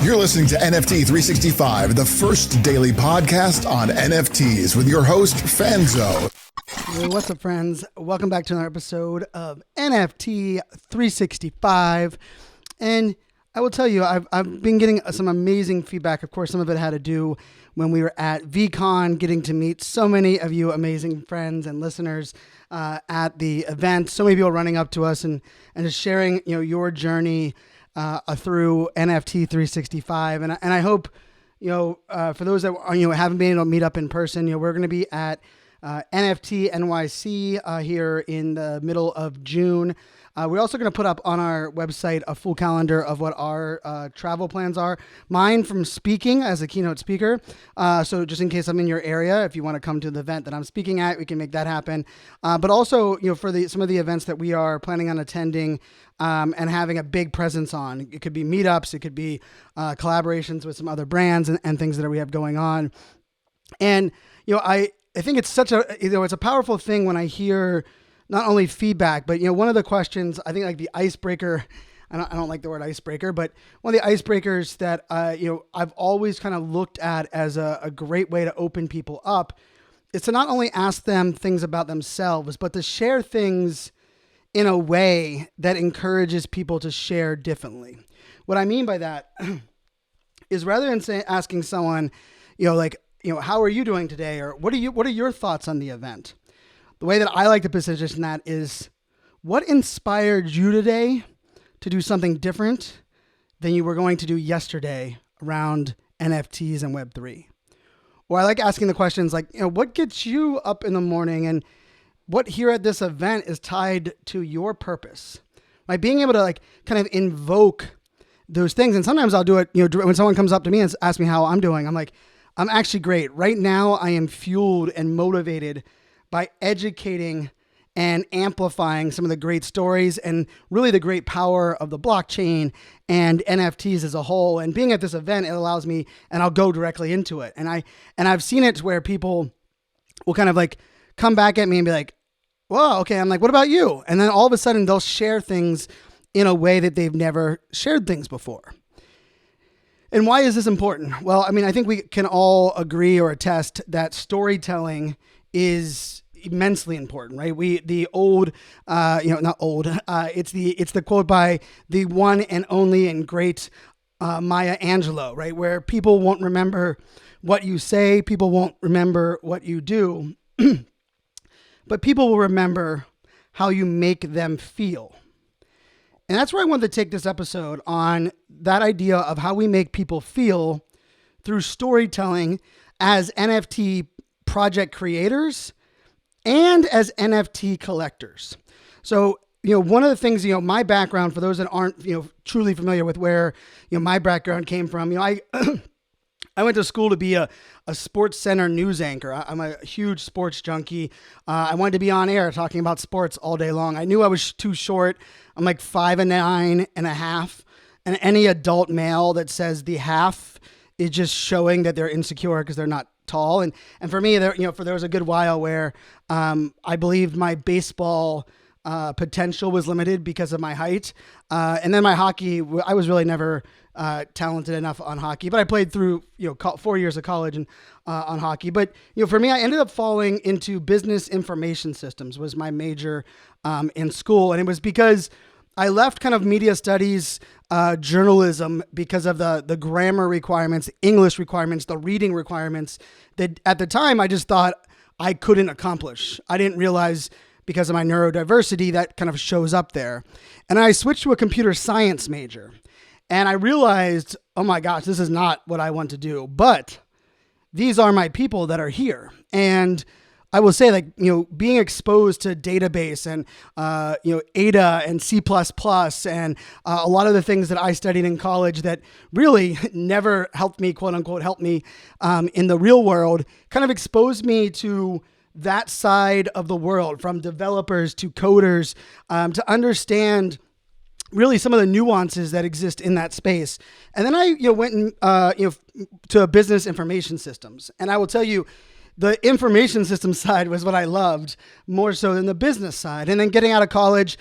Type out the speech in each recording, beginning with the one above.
You're listening to NFT 365, the first daily podcast on NFTs with your host, Fanzo. Hey, what's up, friends? Welcome back to another episode of NFT 365. And I will tell you, I've been getting some amazing feedback. Of course, some of it had to do when we were at VCon, getting to meet so many of you amazing friends and listeners at the event. So many people running up to us and just sharing, your journey through NFT 365. And I hope, for those that haven't been able to meet up in person, we're going to be at NFT NYC here in the middle of June. We're also going to put up on our website a full calendar of what our travel plans are. Mine from speaking as a keynote speaker. So just in case I'm in your area, if you want to come to the event that I'm speaking at, we can make that happen. But also, for some of the events that we are planning on attending and having a big presence on. It could be meetups. It could be collaborations with some other brands and things that we have going on. And, I think it's such it's a powerful thing when I hear not only feedback, but, one of the questions, I think like the icebreaker, I don't like the word icebreaker, but one of the icebreakers that, I've always kind of looked at as a great way to open people up is to not only ask them things about themselves, but to share things in a way that encourages people to share differently. What I mean by that is rather than asking someone, how are you doing today? Or what are your thoughts on the event? The way that I like to position that is, what inspired you today to do something different than you were going to do yesterday around NFTs and Web3? Or I like asking the questions like, what gets you up in the morning and what here at this event is tied to your purpose? Right? Being able to kind of invoke those things. And sometimes I'll do it, when someone comes up to me and asks me how I'm doing, I'm like, I'm actually great. Right now, I am fueled and motivated by educating and amplifying some of the great stories and really the great power of the blockchain and NFTs as a whole. And being at this event, it allows me, and I'll go directly into it. And I've seen it where people will kind of come back at me and be like, "Whoa, okay." I'm like, "What about you?" And then all of a sudden they'll share things in a way that they've never shared things before. And why is this important? Well, I think we can all agree or attest that storytelling is immensely important, right? It's the quote by the one and only and great Maya Angelou, right? Where people won't remember what you say, people won't remember what you do, but people will remember how you make them feel. And that's where I wanted to take this episode on that idea of how we make people feel through storytelling as NFT project creators and as NFT collectors. So, one of the things, my background, for those that aren't, truly familiar with where, my background came from, I went to school to be a Sports Center news anchor. I'm a huge sports junkie. I wanted to be on air talking about sports all day long. I knew I was too short. I'm 5'9.5", and any adult male that says the half is just showing that they're insecure because they're not tall. And for me, there was a good while where I believed my baseball potential was limited because of my height. And then my hockey, I was really never talented enough on hockey, but I played through 4 years of college and on hockey. But for me, I ended up falling into business information systems was my major in school, and it was because I left kind of media studies, journalism, because of the grammar requirements, English requirements, the reading requirements that at the time I just thought I couldn't accomplish. I didn't realize because of my neurodiversity that kind of shows up there. And I switched to a computer science major. And I realized, oh my gosh, this is not what I want to do. But these are my people that are here. And I will say, being exposed to database and, Ada and C++ and a lot of the things that I studied in college that really never helped me, quote unquote, help me in the real world, kind of exposed me to that side of the world, from developers to coders, to understand really some of the nuances that exist in that space. And then I went to business information systems. And I will tell you, the information system side was what I loved more so than the business side. And then getting out of college,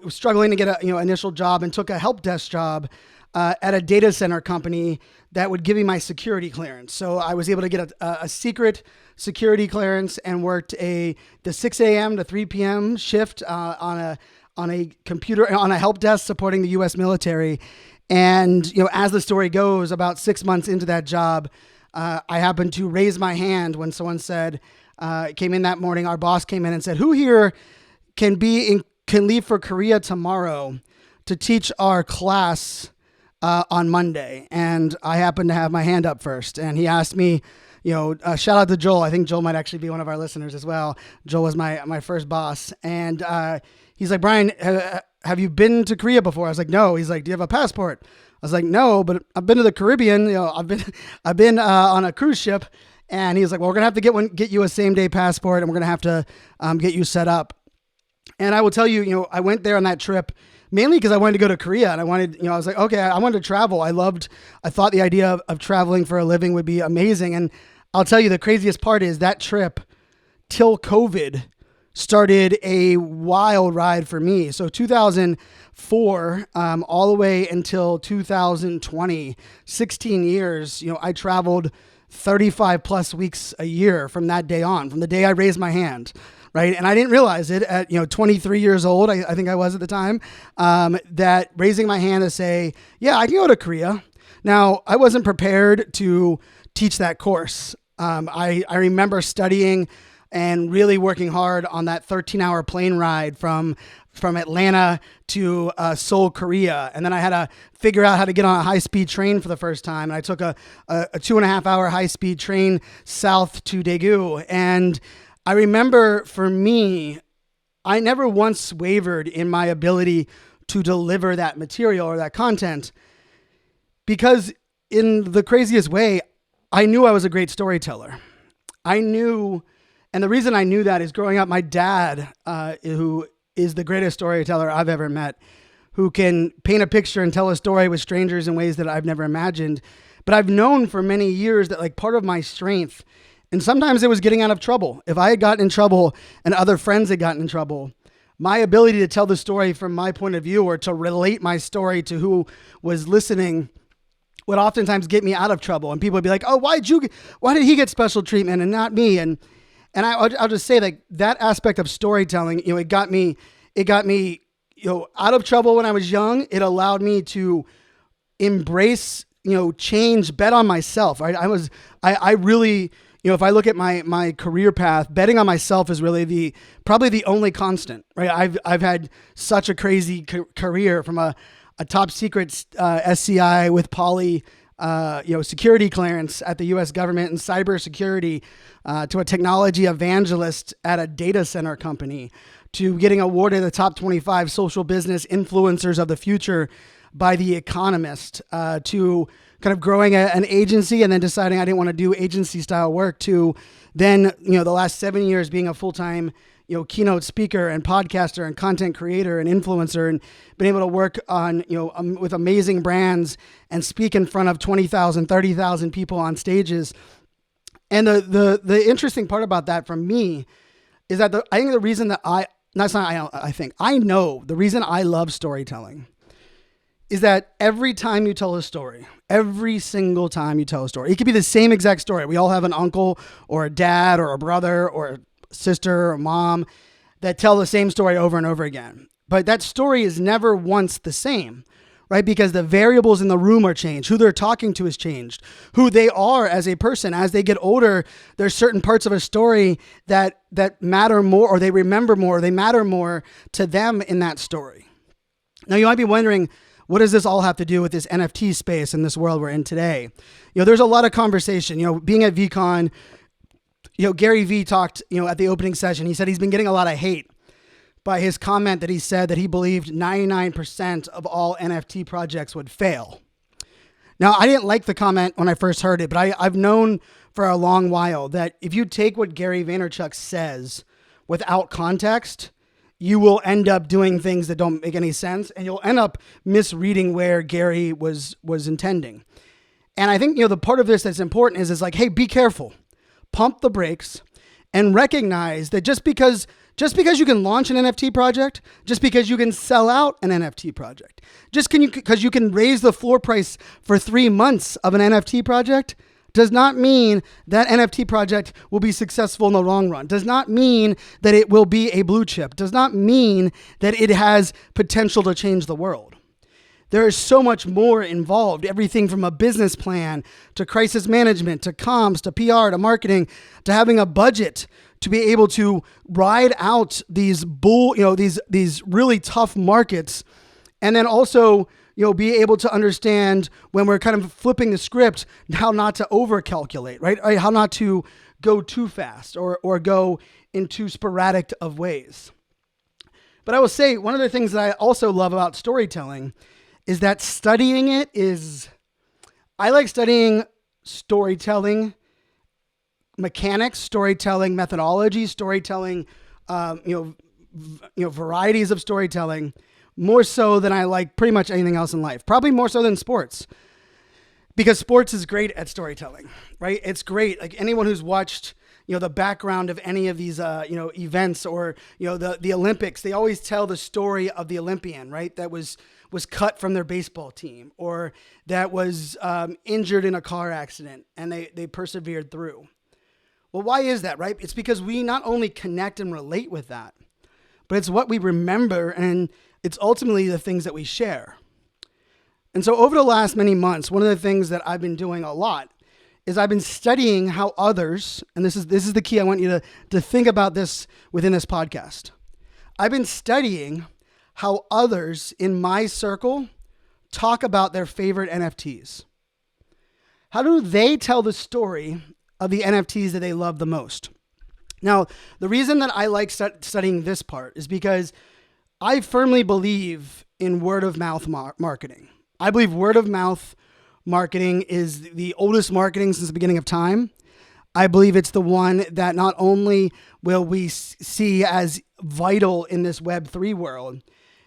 struggling to get a initial job, and took a help desk job at a data center company that would give me my security clearance. So I was able to get a secret security clearance and worked the 6 a.m. to 3 p.m. shift on a computer, on a help desk supporting the U.S. military. And, as the story goes, about 6 months into that job, I happened to raise my hand when someone said, came in that morning, our boss came in and said, who here can leave for Korea tomorrow to teach our class on Monday? And I happened to have my hand up first. And he asked me, shout out to Joel. I think Joel might actually be one of our listeners as well. Joel was my first boss. And he's like, Brian, have you been to Korea before? I was like, no. He's like, do you have a passport? I was like, no, but I've been to the Caribbean. I've been on a cruise ship. And he's like, well, we're gonna have to get you a same day passport, and we're gonna have to get you set up. And I will tell you, I went there on that trip mainly because I wanted to go to Korea, and I was like, okay, I wanted to travel. I thought the idea of traveling for a living would be amazing. And I'll tell you, the craziest part is that trip till COVID started a wild ride for me. So 2004, all the way until 2020, 16 years, I traveled 35 plus weeks a year from that day on, from the day I raised my hand. Right. And I didn't realize it at, 23 years old. I think I was at the time, that raising my hand to say, yeah, I can go to Korea. Now, I wasn't prepared to teach that course. I remember studying and really working hard on that 13-hour plane ride from Atlanta to Seoul, Korea. And then I had to figure out how to get on a high-speed train for the first time. And I took a 2.5-hour high-speed train south to Daegu. And I remember, for me, I never once wavered in my ability to deliver that material or that content, because in the craziest way, I knew I was a great storyteller. I knew, and the reason I knew that is growing up, my dad, who is the greatest storyteller I've ever met, who can paint a picture and tell a story with strangers in ways that I've never imagined. But I've known for many years that, like, part of my strength, and sometimes it was getting out of trouble. If I had gotten in trouble and other friends had gotten in trouble, my ability to tell the story from my point of view, or to relate my story to who was listening, would oftentimes get me out of trouble. And people would be like, oh, why did he get special treatment and not me? And I'll just say, like, that aspect of storytelling, it got me, out of trouble when I was young. It allowed me to embrace, change, bet on myself. Right? I really, if I look at my career path, betting on myself is really probably the only constant, right? I've had such a crazy career, from a top secret SCI with poly, security clearance at the U.S. government and cybersecurity, to a technology evangelist at a data center company, to getting awarded the top 25 social business influencers of the future by The Economist, to kind of growing an agency and then deciding I didn't want to do agency style work, to then, the last 7 years being a full-time, keynote speaker and podcaster and content creator and influencer, and been able to work on, with amazing brands and speak in front of 20,000, 30,000 people on stages. And the interesting part about that for me is that I think the reason that I know the reason I love storytelling is that every time you tell a story, every single time you tell a story, it could be the same exact story. We all have an uncle or a dad or a brother or a sister or mom that tell the same story over and over again. But that story is never once the same, right? Because the variables in the room are changed. Who they're talking to has changed. Who they are as a person. As they get older, there's certain parts of a story that matter more, or they remember more, or they matter more to them in that story. Now, you might be wondering, what does this all have to do with this NFT space in this world we're in today? There's a lot of conversation. Being at VCon, Gary Vee talked, at the opening session. He said he's been getting a lot of hate by his comment that he said that he believed 99% of all NFT projects would fail. Now, I didn't like the comment when I first heard it, but I've known for a long while that if you take what Gary Vaynerchuk says without context, you will end up doing things that don't make any sense, and you'll end up misreading where Gary was intending. And I think, the part of this that's important is like, hey, be careful. Pump the brakes and recognize that just because Just because you can launch an NFT project, just because you can sell out an NFT project, because you can raise the floor price for 3 months of an NFT project, does not mean that NFT project will be successful in the long run. Does not mean that it will be a blue chip. Does not mean that it has potential to change the world. There is so much more involved, everything from a business plan to crisis management, to comms, to PR, to marketing, to having a budget to be able to ride out these really tough markets, and then also, be able to understand when we're kind of flipping the script, how not to overcalculate, right? How not to go too fast or go in too sporadic of ways. But I will say, one of the things that I also love about storytelling is that studying it I like studying storytelling mechanics, storytelling methodology, storytelling, varieties of storytelling, more so than I like pretty much anything else in life. Probably more so than sports, because sports is great at storytelling, right? It's great. Like anyone who's watched, the background of any of these, events or, the Olympics, they always tell the story of the Olympian, right? That was cut from their baseball team, or that was injured in a car accident and they persevered through. Well, why is that, right? It's because we not only connect and relate with that, but it's what we remember, and it's ultimately the things that we share. And so over the last many months, one of the things that I've been doing a lot is I've been studying how others, and this is the key, I want you to think about this within this podcast. I've been studying how others in my circle talk about their favorite NFTs. How do they tell the story of the NFTs that they love the most? Now, the reason that I like studying this part is because I firmly believe in word of mouth marketing. I believe word of mouth marketing is the oldest marketing since the beginning of time. I believe it's the one that not only will we see as vital in this Web3 world,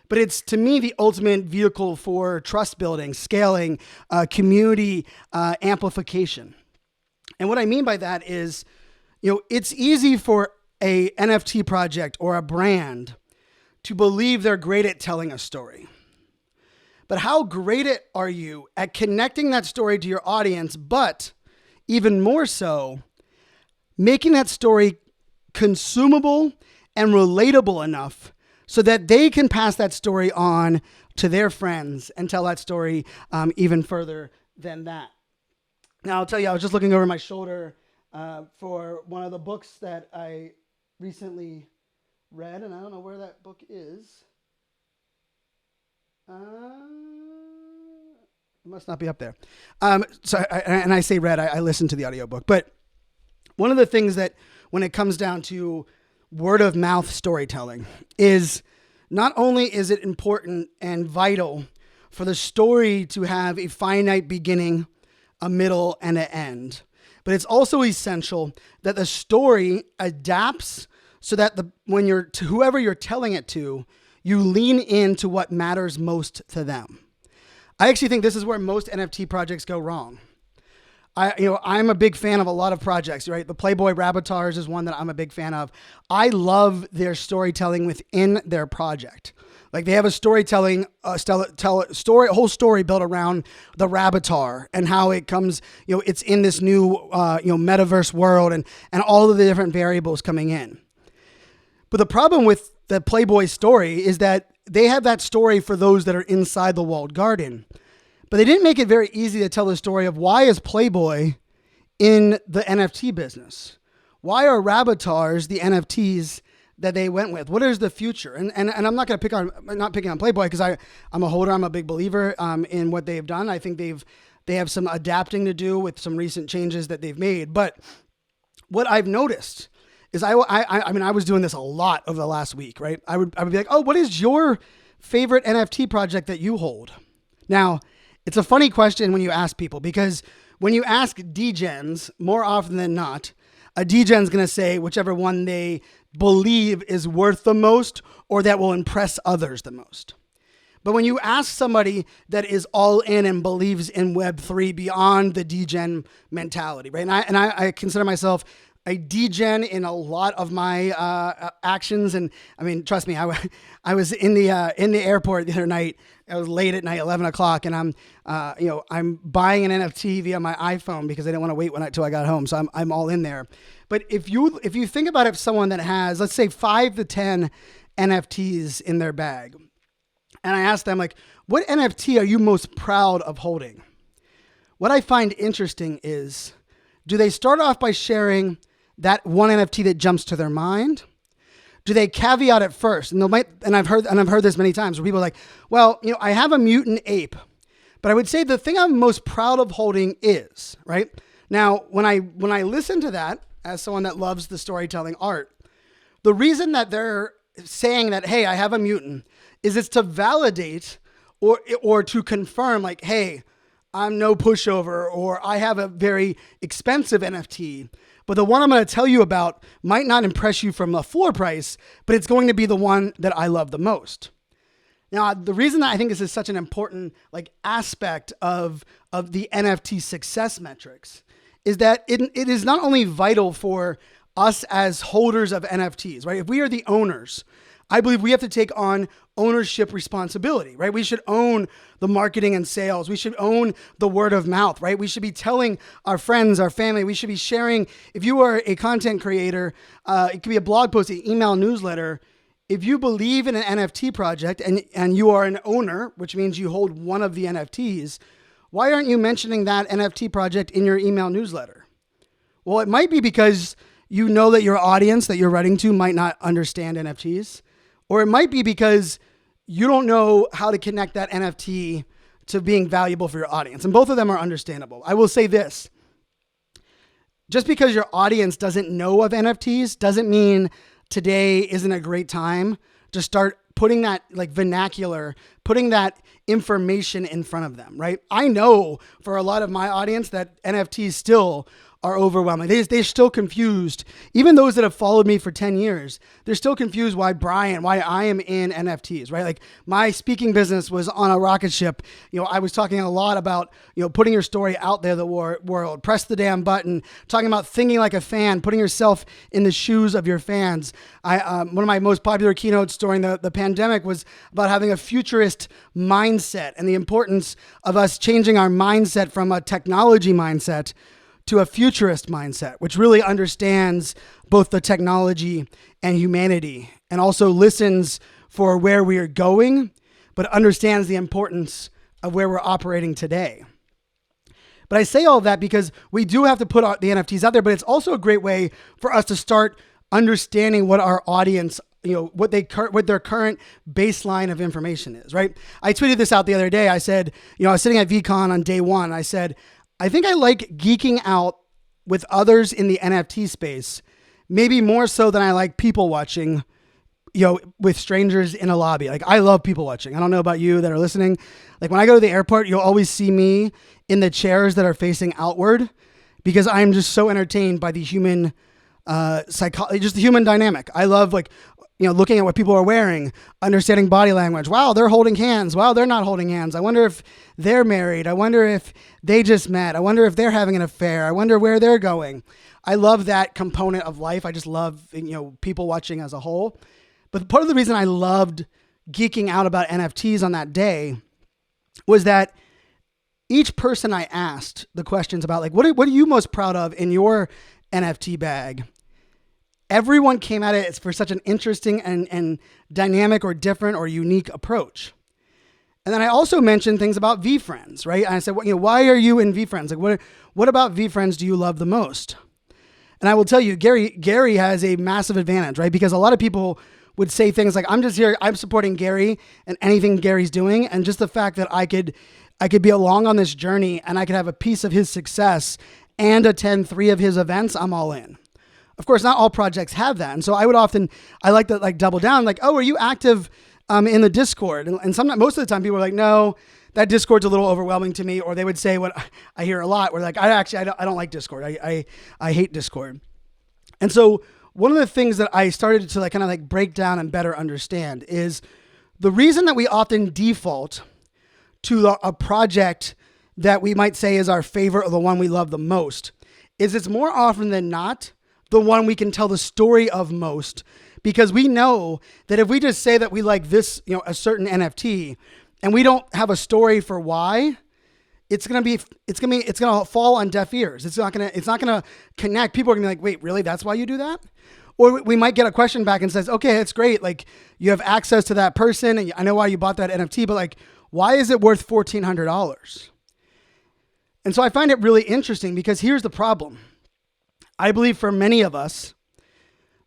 but it's, to me, the ultimate vehicle for trust building, scaling, community amplification. And what I mean by that is, it's easy for a NFT project or a brand to believe they're great at telling a story. But how great are you at connecting that story to your audience, but even more so, making that story consumable and relatable enough so that they can pass that story on to their friends and tell that story even further than that. Now, I'll tell you, I was just looking over my shoulder for one of the books that I recently read, and I don't know where that book is. It must not be up there. I say read, I listened to the audiobook. But one of the things that, when it comes down to word of mouth storytelling, is not only is it important and vital for the story to have a finite beginning, a middle, and an end, but it's also essential that the story adapts so that whoever you're telling it to, you lean into what matters most to them. I actually think this is where most NFT projects go wrong. I'm a big fan of a lot of projects, right? The Playboy Rabbitars is one that I'm a big fan of. I love their storytelling within their project. Like, they have a storytelling, whole story built around the Rabbitar and how it comes, it's in this new, metaverse world and all of the different variables coming in. But the problem with the Playboy story is that they have that story for those that are inside the walled garden. But they didn't make it very easy to tell the story of why is Playboy in the NFT business? Why are Rabbitars the NFTs that they went with? What is the future? And I'm not going to not picking on Playboy, because I'm a holder. I'm a big believer in what they've done. I think they have some adapting to do with some recent changes that they've made. But what I've noticed is I was doing this a lot over the last week, right? I would be like, oh, what is your favorite NFT project that you hold? Now, it's a funny question when you ask people, because when you ask degens, more often than not, a degen's going to say whichever one they believe is worth the most or that will impress others the most. But when you ask somebody that is all in and believes in Web3 beyond the degen mentality, right? And I consider myself a degen in a lot of my actions. And I mean, trust me, I was in the airport the other night. It was late at night, 11 o'clock, and I'm buying an NFT via my iPhone because I didn't want to wait till I got home. So I'm all in there. But if you think about it, someone that has, let's say, 5 to 10 NFTs in their bag, and I ask them, like, what NFT are you most proud of holding? What I find interesting is, do they start off by sharing that one NFT that jumps to their mind? Do they caveat it first? And I've heard this many times where people are like, well, I have a mutant ape, but I would say the thing I'm most proud of holding is, right? Now, when I listen to that as someone that loves the storytelling art, the reason that they're saying that, hey, I have a mutant, is it's to validate or to confirm, like, hey, I'm no pushover, or I have a very expensive NFT, but the one I'm going to tell you about might not impress you from a floor price, but it's going to be the one that I love the most. Now, the reason that I think this is such an important aspect of the NFT success metrics is that it is not only vital for us as holders of NFTs, right? If we are the owners, I believe we have to take on ownership responsibility, right? We should own the marketing and sales. We should own the word of mouth, right? We should be telling our friends, our family. We should be sharing. If you are a content creator, it could be a blog post, an email newsletter. If you believe in an NFT project and you are an owner, which means you hold one of the NFTs, why aren't you mentioning that NFT project in your email newsletter? Well, it might be because you know that your audience that you're writing to might not understand NFTs. Or it might be because you don't know how to connect that NFT to being valuable for your audience. And both of them are understandable. I will say this. Just because your audience doesn't know of NFTs doesn't mean today isn't a great time to start putting that vernacular, putting that information in front of them, right? I know for a lot of my audience that NFTs still are overwhelming. They're still confused. Even those that have followed me for 10 years, they're still confused why I am in NFTs, right? Like, my speaking business was on a rocket ship. I was talking a lot about, putting your story out there, the world, press the damn button, talking about thinking like a fan, putting yourself in the shoes of your fans. One of my most popular keynotes during the pandemic was about having a futurist mindset and the importance of us changing our mindset from a technology mindset to a futurist mindset, which really understands both the technology and humanity and also listens for where we are going, but understands the importance of where we're operating today. But I say all of that because we do have to put the NFTs out there, but it's also a great way for us to start understanding what our audience, what their current baseline of information is, right? I tweeted this out the other day. I said, I was sitting at VCon on day one. I said, I think I like geeking out with others in the NFT space, maybe more so than I like people watching, with strangers in a lobby. Like, I love people watching. I don't know about you that are listening. Like, when I go to the airport, you'll always see me in the chairs that are facing outward because I'm just so entertained by the human psychology, just the human dynamic. I love looking at what people are wearing, understanding body language. Wow, they're holding hands. Wow, they're not holding hands. I wonder if they're married. I wonder if they just met. I wonder if they're having an affair. I wonder where they're going. I love that component of life. I just love, people watching as a whole. But part of the reason I loved geeking out about NFTs on that day was that each person I asked the questions about, what are you most proud of in your NFT bag? Everyone came at it for such an interesting and dynamic or different or unique approach. And then I also mentioned things about VFriends, right? And I said, why are you in VFriends? What about VFriends do you love the most? And I will tell you, Gary has a massive advantage, right? Because a lot of people would say things like, I'm just here, I'm supporting Gary and anything Gary's doing. And just the fact that I could be along on this journey and I could have a piece of his success and attend 3 of his events, I'm all in. Of course, not all projects have that. And so I like to double down, oh, are you active in the Discord? And most of the time people are like, no, that Discord's a little overwhelming to me. Or they would say what I hear a lot, where I don't like Discord. I hate Discord. And so one of the things that I started to break down and better understand is the reason that we often default to a project that we might say is our favorite or the one we love the most is it's more often than not the one we can tell the story of most, because we know that if we just say that we like this, a certain NFT, and we don't have a story for why, it's gonna fall on deaf ears. It's not gonna connect. People are gonna be like, wait, really? That's why you do that? Or we might get a question back and says, okay, it's great. Like, you have access to that person, and I know why you bought that NFT, but like, why is it worth $1,400? And so I find it really interesting, because here's the problem. I believe for many of us,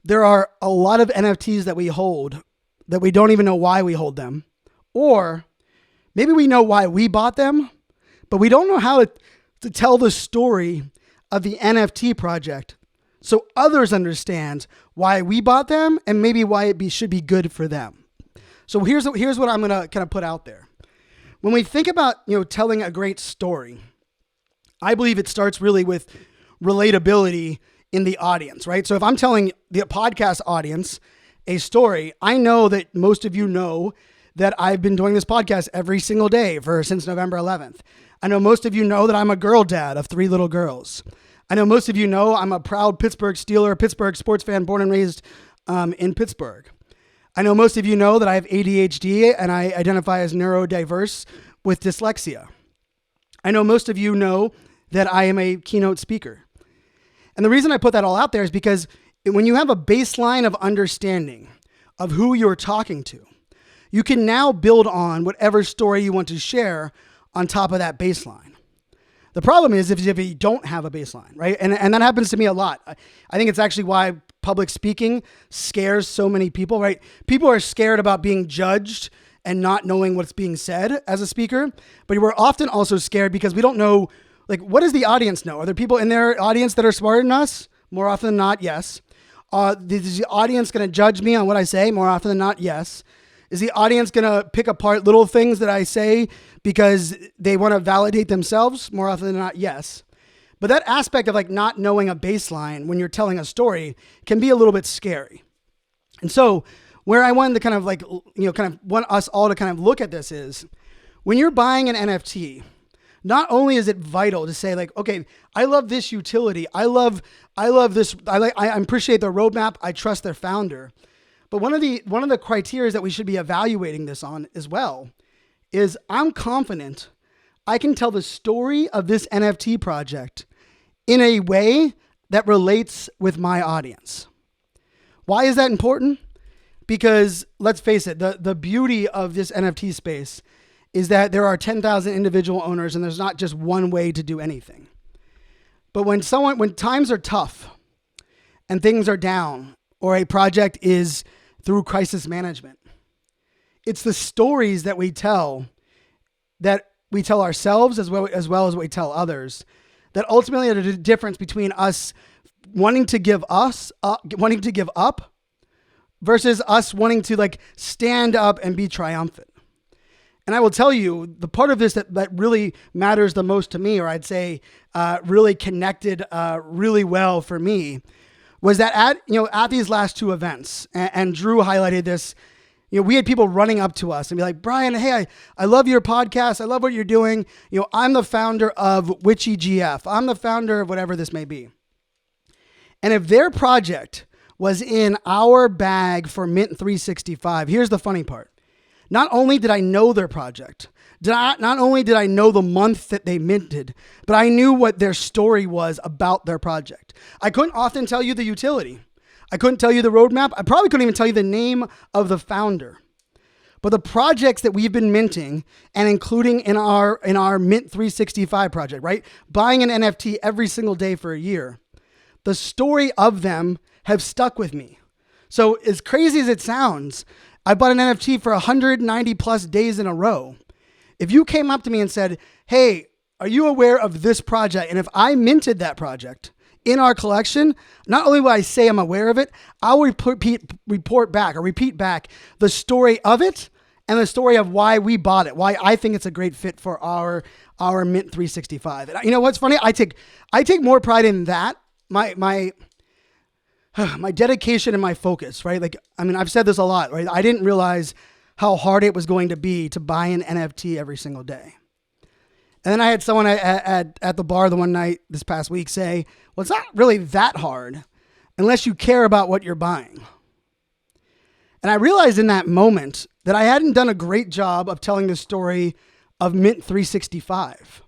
there are a lot of NFTs that we hold that we don't even know why we hold them. Or maybe we know why we bought them, but we don't know how to tell the story of the NFT project so others understand why we bought them and maybe why it should be good for them. So here's what I'm going to kind of put out there. When we think about, telling a great story, I believe it starts really with relatability in the audience, right? So if I'm telling the podcast audience a story, I know that most of you know that I've been doing this podcast every single day since November 11th. I know most of you know that I'm a girl dad of 3 little girls. I know most of you know I'm a proud Pittsburgh Steeler, Pittsburgh sports fan, born and raised in Pittsburgh. I know most of you know that I have ADHD and I identify as neurodiverse with dyslexia. I know most of you know that I am a keynote speaker. And the reason I put that all out there is because when you have a baseline of understanding of who you're talking to, you can now build on whatever story you want to share on top of that baseline. The problem is if you don't have a baseline, right? And that happens to me a lot. I think it's actually why public speaking scares so many people, right? People are scared about being judged and not knowing what's being said as a speaker. But we're often also scared because we don't know, like, what does the audience know? Are there people in their audience that are smarter than us? More often than not, yes. Is the audience going to judge me on what I say? More often than not, yes. Is the audience going to pick apart little things that I say because they want to validate themselves? More often than not, yes. But that aspect of like not knowing a baseline when you're telling a story can be a little bit scary. And so where I wanted to kind of want us all to kind of look at this is when you're buying an NFT, not only is it vital to say like, okay, I love this utility. I love this. I appreciate their roadmap. I trust their founder. But one of the criteria that we should be evaluating this on as well is I'm confident I can tell the story of this NFT project in a way that relates with my audience. Why is that important? Because let's face it, the beauty of this NFT space is that there are 10,000 individual owners and there's not just one way to do anything. But when times are tough and things are down or a project is through crisis management, it's the stories that we tell ourselves as well as what we tell others that ultimately are the difference between us wanting to give up versus us wanting to like stand up and be triumphant. And I will tell you, the part of this that really matters the most to me, or I'd say really connected really well for me, was that at these last 2 events, and Drew highlighted this, we had people running up to us and be like, Brian, hey, I love your podcast. I love what you're doing. I'm the founder of Witchy GF. I'm the founder of whatever this may be. And if their project was in our bag for Mint 365, here's the funny part. Not only did I know their project, not only did I know the month that they minted, but I knew what their story was about their project. I couldn't often tell you the utility. I couldn't tell you the roadmap. I probably couldn't even tell you the name of the founder. But the projects that we've been minting and including in our Mint 365 project, right? Buying an NFT every single day for a year, the story of them have stuck with me. So as crazy as it sounds, I bought an NFT for 190 plus days in a row. If you came up to me and said, hey, are you aware of this project? And if I minted that project in our collection, not only will I say I'm aware of it, I'll repeat back the story of it and the story of why we bought it, why I think it's a great fit for our Mint 365. And you know what's funny? I take more pride in that, my dedication and my focus, right? Like, I mean, I've said this a lot, right? I didn't realize how hard it was going to be to buy an NFT every single day. And then I had someone at the bar the one night this past week say, well, it's not really that hard. unless you care about what you're buying. And I realized in that moment that I hadn't done a great job of telling the story of Mint 365.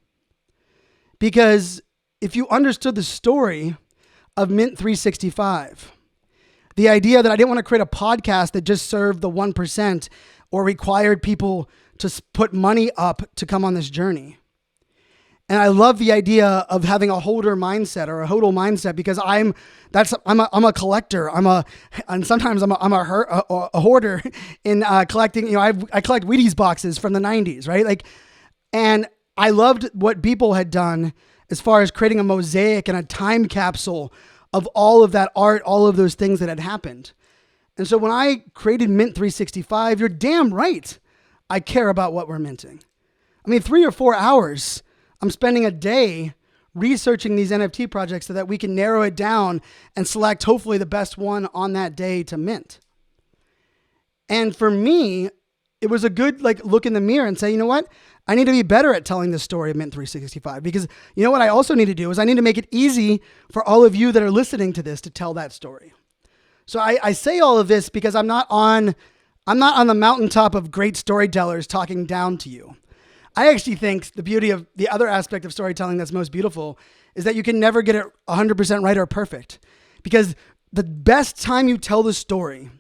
Because if you understood the story of Mint 365, the idea that I didn't want to create a podcast that just served the 1% or required people to put money up to come on this journey. And I love the idea of having a holder mindset or a HODL mindset because I'm a collector. And sometimes I'm a hoarder in collecting. I collect Wheaties boxes from the 90s, right? And I loved what Beeple had done as far as creating a mosaic and a time capsule of all of that art, all of those things that had happened. And so when I created Mint 365, you're damn right I care about what we're minting. 3 or 4 hours I'm spending a day researching these NFT projects so that we can narrow it down and select hopefully the best one on that day to mint. And for me, it was a good look in the mirror and say, you know what? I need to be better at telling the story of Mint 365 because you know what I also need to do is I need to make it easy for all of you that are listening to this to tell that story. So I say all of this because I'm not on the mountaintop of great storytellers talking down to you. I actually think the beauty of the other aspect of storytelling that's most beautiful is that you can never get it 100% right or perfect because the best time you tell the story,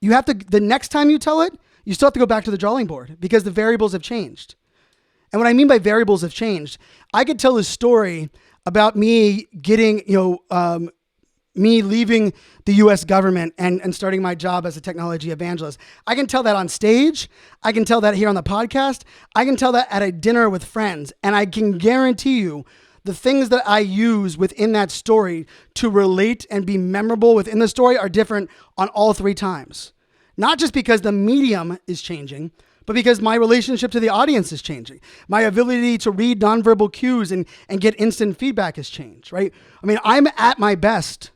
the next time you tell it, you still have to go back to the drawing board because the variables have changed. And what I mean by variables have changed, I could tell a story about me getting, me leaving the US government and starting my job as a technology evangelist. I can tell that on stage. I can tell that here on the podcast. I can tell that at a dinner with friends. And I can guarantee you the things that I use within that story to relate and be memorable within the story are different on all 3 times. Not just because the medium is changing, but because my relationship to the audience is changing. My ability to read nonverbal cues and get instant feedback has changed, right? I'm at my best.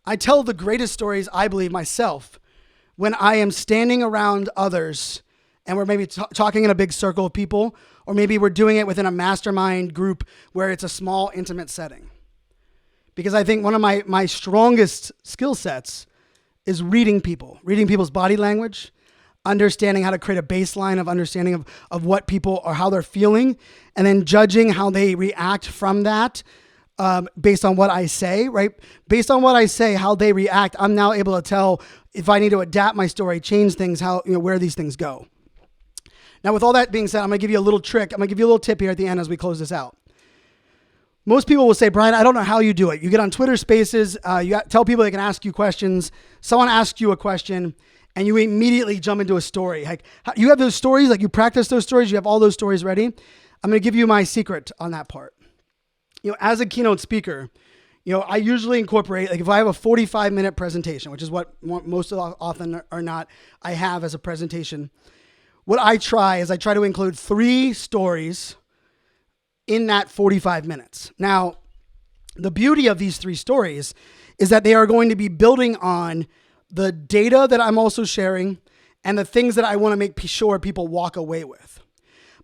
I tell the greatest stories, I believe, myself when I am standing around others and we're maybe talking in a big circle of people, or maybe we're doing it within a mastermind group where it's a small, intimate setting. Because I think one of my strongest skill sets is reading people's body language, understanding how to create a baseline of understanding of what people or how they're feeling, and then judging how they react from that. Based on what I say, right? Based on what I say, how they react, I'm now able to tell if I need to adapt my story, change things, where these things go. Now, with all that being said, I'm going to give you a little trick. I'm going to give you a little tip here at the end as we close this out. Most people will say, Brian, I don't know how you do it. You get on Twitter Spaces, tell people they can ask you questions. Someone asks you a question, and you immediately jump into a story. You have those stories, you practice those stories, you have all those stories ready. I'm going to give you my secret on that part. As a keynote speaker, I usually incorporate, if I have a 45-minute presentation, which is what most often or not I have as a presentation, what I try to include 3 stories in that 45 minutes. Now, the beauty of these 3 stories is that they are going to be building on the data that I'm also sharing and the things that I want to make sure people walk away with.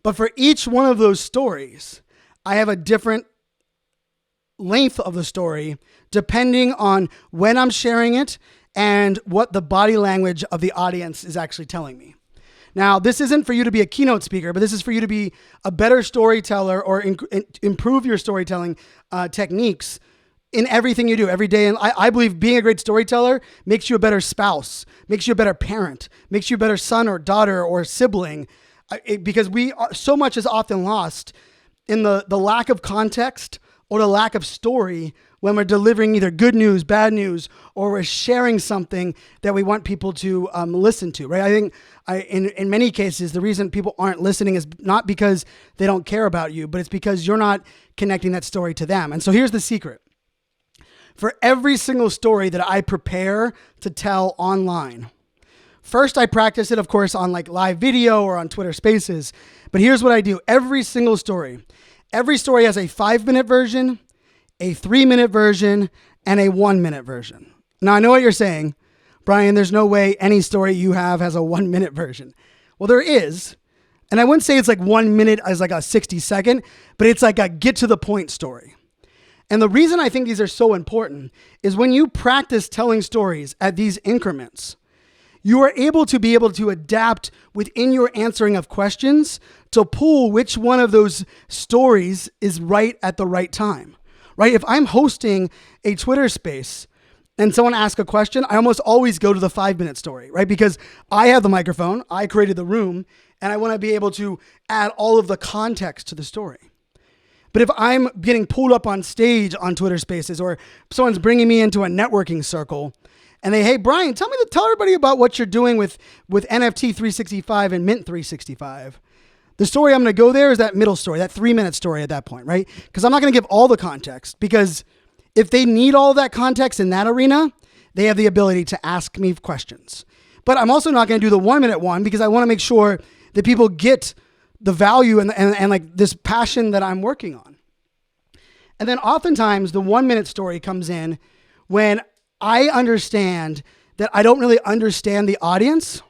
But for each one of those stories, I have a different length of the story depending on when I'm sharing it and what the body language of the audience is actually telling me. Now, this isn't for you to be a keynote speaker, but this is for you to be a better storyteller or improve your storytelling techniques in everything you do every day. And I believe being a great storyteller makes you a better spouse, makes you a better parent, makes you a better son or daughter or sibling, because so much is often lost in the lack of context or the lack of story when we're delivering either good news, bad news, or we're sharing something that we want people to listen to, right? I think in many cases, the reason people aren't listening is not because they don't care about you, but it's because you're not connecting that story to them. And so here's the secret. For every single story that I prepare to tell online, first I practice it, of course, on live video or on Twitter Spaces. But here's what I do. Every story has a 5-minute version, a 3-minute version, and a 1-minute version. Now, I know what you're saying. Brian, there's no way any story you have has a 1-minute version. Well, there is. And I wouldn't say it's 1 minute as a 60-second, but it's a get to the point story. And the reason I think these are so important is when you practice telling stories at these increments, you are able to adapt within your answering of questions to pull which one of those stories is right at the right time, right? If I'm hosting a Twitter space and someone asks a question, I almost always go to the 5-minute story, right? Because I have the microphone, I created the room, and I want to be able to add all of the context to the story. But if I'm getting pulled up on stage on Twitter Spaces, or someone's bringing me into a networking circle and hey, Brian, tell everybody about what you're doing with NFT 365 and Mint 365. The story I'm going to go there is that middle story, that 3-minute story at that point, right? Because I'm not going to give all the context, because if they need all that context in that arena, they have the ability to ask me questions. But I'm also not going to do the 1-minute one, because I want to make sure that people get the value and like this passion that I'm working on. And then oftentimes the 1-minute story comes in when I understand that I don't really understand the audience,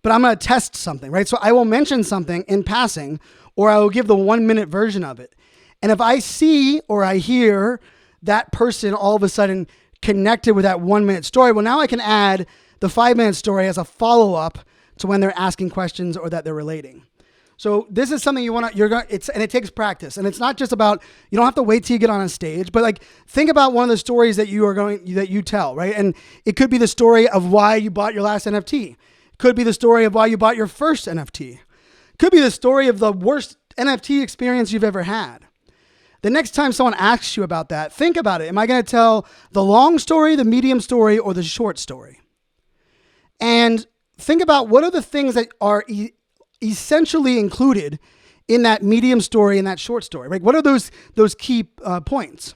but I'm going to test something, right? So I will mention something in passing, or I will give the 1-minute version of it. And if I see or I hear that person all of a sudden connected with that 1-minute story, well, now I can add the 5-minute story as a follow-up to when they're asking questions or that they're relating. So this is something and it takes practice. And it's not just about, you don't have to wait till you get on a stage, but like, think about one of the stories that you tell, right? And it could be the story of why you bought your last NFT. It could be the story of why you bought your first NFT. It could be the story of the worst NFT experience you've ever had. The next time someone asks you about that, think about it. Am I going to tell the long story, the medium story, or the short story? And think about what are the things that are essentially included in that medium story and that short story, right? What are those key points?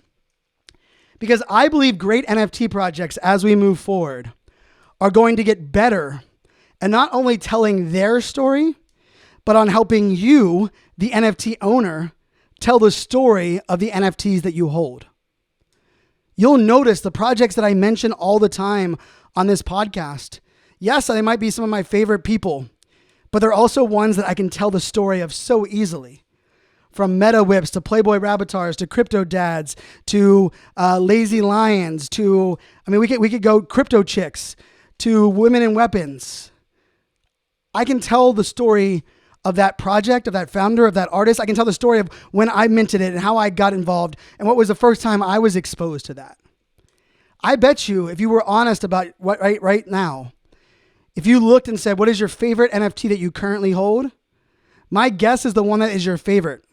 Because I believe great NFT projects as we move forward are going to get better and not only telling their story, but on helping you, the NFT owner, tell the story of the NFTs that you hold. You'll notice the projects that I mention all the time on this podcast. Yes, they might be some of my favorite people, but they're also ones that I can tell the story of so easily. From Meta Whips to Playboy Rabbitars to Crypto Dads to Lazy Lions to, we could go Crypto Chicks to Women in Weapons. I can tell the story of that project, of that founder, of that artist. I can tell the story of when I minted it and how I got involved and what was the first time I was exposed to that. I bet you, if you were honest about what right now, if you looked and said, what is your favorite NFT that you currently hold? My guess is the one that is your favorite,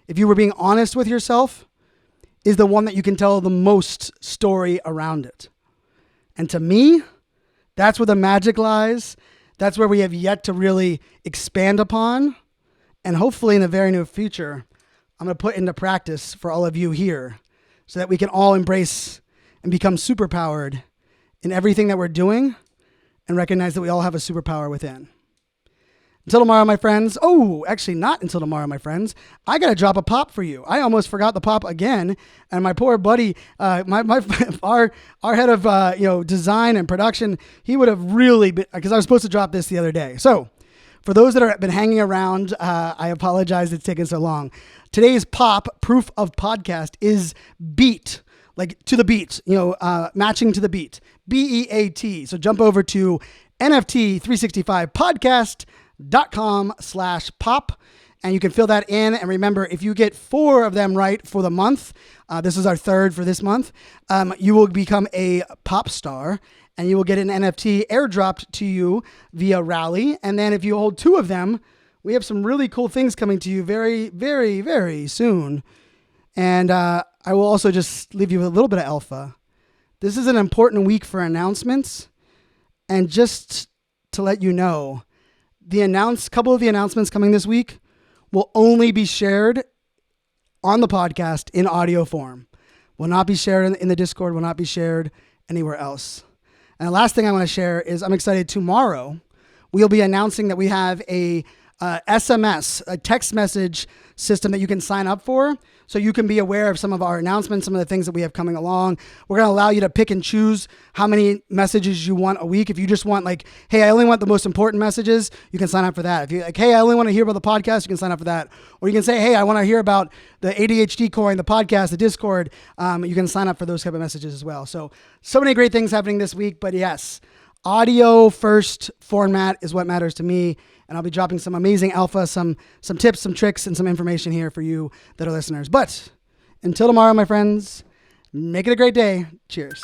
if you were being honest with yourself, is the one that you can tell the most story around it. And to me, that's where the magic lies. That's where we have yet to really expand upon. And hopefully in the very near future, I'm going to put into practice for all of you here so that we can all embrace and become superpowered in everything that we're doing and recognize that we all have a superpower within. Until tomorrow, my friends. Oh, actually not until tomorrow, my friends. I got to drop a pop for you. I almost forgot the pop again. And my poor buddy, our head of design and production, he would have really been, because I was supposed to drop this the other day. So for those that have been hanging around, I apologize it's taken so long. Today's pop, proof of podcast, is beat. Like to the beat, matching to the beat, BEAT. So jump over to NFT365podcast.com/pop and you can fill that in. And remember, if you get 4 of them right for the month, this is our 3rd for this month, you will become a pop star and you will get an NFT airdropped to you via Rally. And then if you hold 2 of them, we have some really cool things coming to you very, very, very soon. And I will also just leave you with a little bit of alpha. This is an important week for announcements. And just to let you know, couple of the announcements coming this week will only be shared on the podcast in audio form. Will not be shared in the Discord, will not be shared anywhere else. And the last thing I want to share is I'm excited tomorrow. We'll be announcing that we have a SMS, a text message system that you can sign up for, so you can be aware of some of our announcements, some of the things that we have coming along. We're going to allow you to pick and choose how many messages you want a week. If you just want like, hey, I only want the most important messages, you can sign up for that. If you're like, hey, I only want to hear about the podcast, you can sign up for that. Or you can say, hey, I want to hear about the ADHD coin, the podcast, the Discord. You can sign up for those type of messages as well. So many great things happening this week. But yes, audio first format is what matters to me. And I'll be dropping some amazing alpha, some tips, some tricks, and some information here for you that are listeners. But until tomorrow, my friends, make it a great day. Cheers.